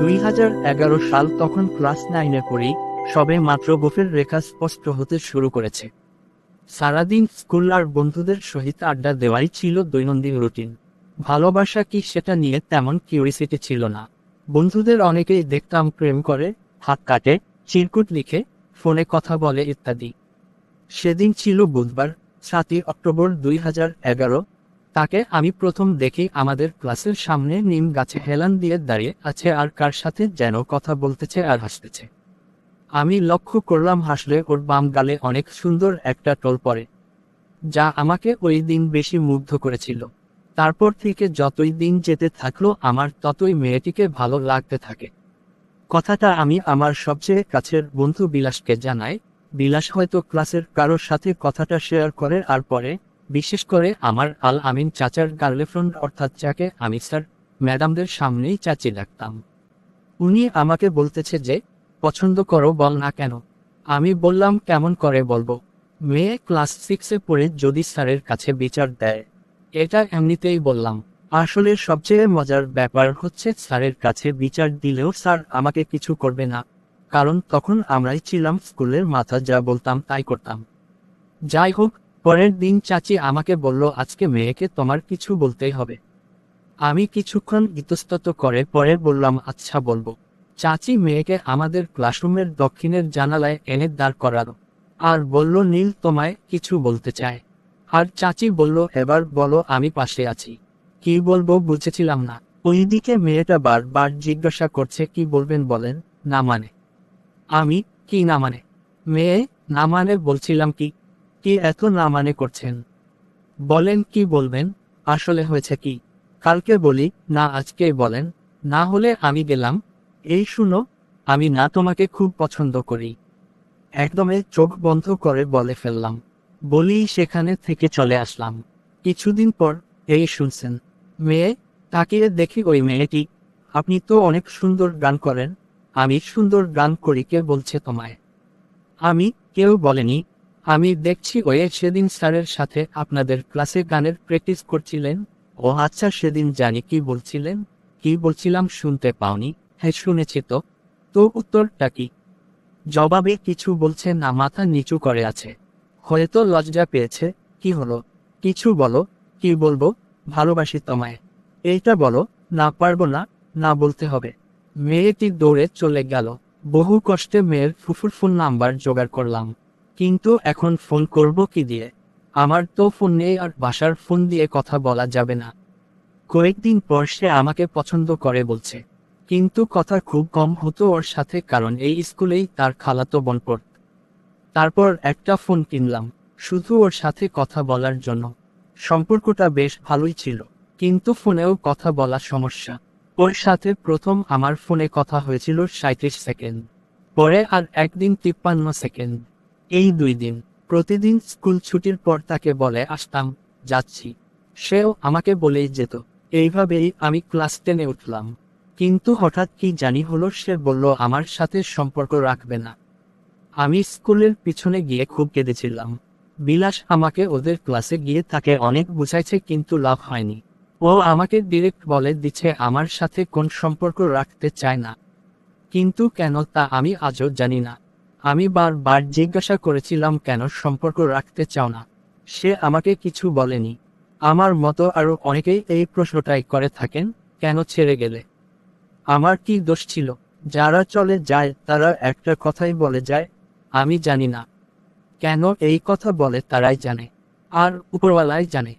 2011 সাল, তখন ক্লাস 9-এ পড়ি। সবে মাত্র গোফের রেখা স্পষ্ট হতে শুরু করেছে। সারাদিন স্কুল আর বন্ধুদের সহিত আড্ডা দেওয়াই ছিল দৈনন্দিন রুটিন। ভালোবাসা কি, সেটা নিয়ে তেমন কিউরিসিটি ছিল না। বন্ধুদের অনেকেই দেখতাম প্রেম করে, হাত কাটে, চিরকুট লিখে, ফোনে কথা বলে ইত্যাদি। সেদিন ছিল বুধবার, 7ই অক্টোবর 2011। তাকে আমি প্রথম দেখি আমাদের ক্লাসের সামনে নিম গাছে হেলান দিয়ে দাঁড়িয়ে আছে আর কার সাথে যেন কথা বলতেছে আর হাসতেছে। আমি লক্ষ্য করলাম হাসলে ওর বাম গালে অনেক সুন্দর একটা টোল পড়ে, যা আমাকে ওই দিন বেশি মুগ্ধ করেছিল। তারপর থেকে যতই দিন যেতে থাকলো আমার ততই মেয়েটিকে ভালো লাগতে থাকে। কথাটা আমি আমার সবচেয়ে কাছের বন্ধু বিলাসকে জানাই। বিলাস হয়তো ক্লাসের কারোর সাথে কথাটা শেয়ার করে আর পরে, বিশেষ করে আমার আল আমিন চাচার গার্লফ্রেন্ড, অর্থাৎ যাকে আমি স্যার ম্যাডামদের সামনেই চাচি ডাকতাম। উনি আমাকে বলতেছে যে, পছন্দ করো, বল না কেন। আমি বললাম, কেমন করে বলবো, মেয়ে ক্লাস 6-এ পড়ে যদি স্যারের কাছে বিচার দেয়। এটা এমনিতেই বললাম। আসলে সবচেয়ে মজার ব্যাপার হচ্ছে, স্যারের কাছে বিচার দিলেও স্যার আমাকে কিছু করবে না, কারণ তখন আমরাই ছিলাম স্কুলের মাথা, যা বলতাম তাই করতাম। যাই হোক, পরের দিন চাচি আমাকে বলল, আজকে মেয়েকে তোমার কিছু বলতেই হবে। আমি কিছুক্ষণ ইতস্তত করে পরে বললাম, আচ্ছা বলবো। চাচি মেয়েকে আমাদের ক্লাসরুমের দক্ষিণের জানালায় এনে দাঁড় করালো আর বলল, নীল তোমায় কিছু বলতে চায়। আর চাচি বলল, এবার বলো, আমি পাশে আছি। কি বলবো বুঝেছিলাম না। ওইদিকে মেয়েটা বারবার জিজ্ঞাসা করছে, কি বলবেন বলেন। না মানে। আমি, কি না মানে? মেয়ে, না মানে বলছিলাম। কি কি এত না মানে করছেন? বলেন কি বলবেন। আসলে হয়েছে কি, কালকে বলি না আজকেই বলেন, না হলে আমি গেলাম। এই শুনো, আমি না তোমাকে খুব পছন্দ করি। একদমে চোখ বন্ধ করে বলে ফেললাম। বলি সেখানে থেকে চলে আসলাম। কিছুদিন পর, এই শুনছেন। মেয়ে, তাকিয়ে দেখি ওই মেয়েটি। আপনি তো অনেক সুন্দর গান করেন। আমি সুন্দর গান করি, কে বলছে তোমায়? আমি, কেউ বলেনি। আমি দেখছি ওই সেদিন স্যারের সাথে আপনাদের ক্লাসে গানের প্র্যাকটিস করছিলেন। ও আচ্ছা, সেদিন জানি কি বলছিলেন। কি বলছিলাম শুনতে পাওনি? হ্যাঁ শুনেছি তো। তো উত্তরটা কি? জবাবে কিছু বলছে না, মাথা নিচু করে আছে। হয়তো লজ্জা পেয়েছে। কি হলো? কিছু বলো। কি বলবো? ভালোবাসি তোমায়। এইটা বলো। না পারবো না। না বলতে হবে। মেয়েটি দৌড়ে চলে গেল। বহু কষ্টে মেয়ের ফুফুর ফোন নাম্বার জোগাড় করলাম। কিন্তু এখন ফোন করব কি দিয়ে? আমার তো ফোন নেই আর বাসার ফোন দিয়ে কথা বলা যাবে না। কয়েকদিন পর সে আমাকে পছন্দ করে বলছে। কিন্তু কথা খুব কম হতো ওর সাথে, কারণ এই স্কুলেই তার খালাতো বোন পড়ত। তারপর একটা ফোন কিনলাম, শুধু ওর সাথে কথা বলার জন্য। সম্পর্কটা বেশ ভালোই ছিল, কিন্তু ফোনেও কথা বলা সমস্যা। ওর সাথে প্রথম আমার ফোনে কথা হয়েছিল 37 সেকেন্ড, পরে আর একদিন 53 সেকেন্ড। এই 2 দিন প্রতিদিন স্কুল ছুটির পর তাকে বলে আসতাম, যাচ্ছি। সেও আমাকে বলেই যেত। এইভাবেই আমি ক্লাস 10-এ উঠলাম। কিন্তু হঠাৎ কি জানি হলো, সে বলল আমার সাথে সম্পর্ক রাখবে না। আমি স্কুলের পিছনে গিয়ে খুব কেঁদেছিলাম। বিলাস আমাকে ওদের ক্লাসে গিয়ে তাকে অনেক বুঝাইছে, কিন্তু লাভ হয়নি। ও আমাকে ডিরেক্ট বলে দিচ্ছে আমার সাথে কোন সম্পর্ক রাখতে চায় না। কিন্তু কেন, তা আমি আজও জানি না। আমি বারবার জিজ্ঞাসা করেছিলাম, কেন সম্পর্ক রাখতে চাও না? সে আমাকে কিছু বলেনি। আমার মতো আরো অনেকেই এই প্রশ্নটাই করে থাকেন, কেন ছেড়ে গেলে? আমার কি দোষ ছিল? যারা চলে যায় তারা একটা কথাই বলে যায়, আমি জানি না। কেন এই কথা বলে তারাই জানে, আর উপরওয়ালাই জানে।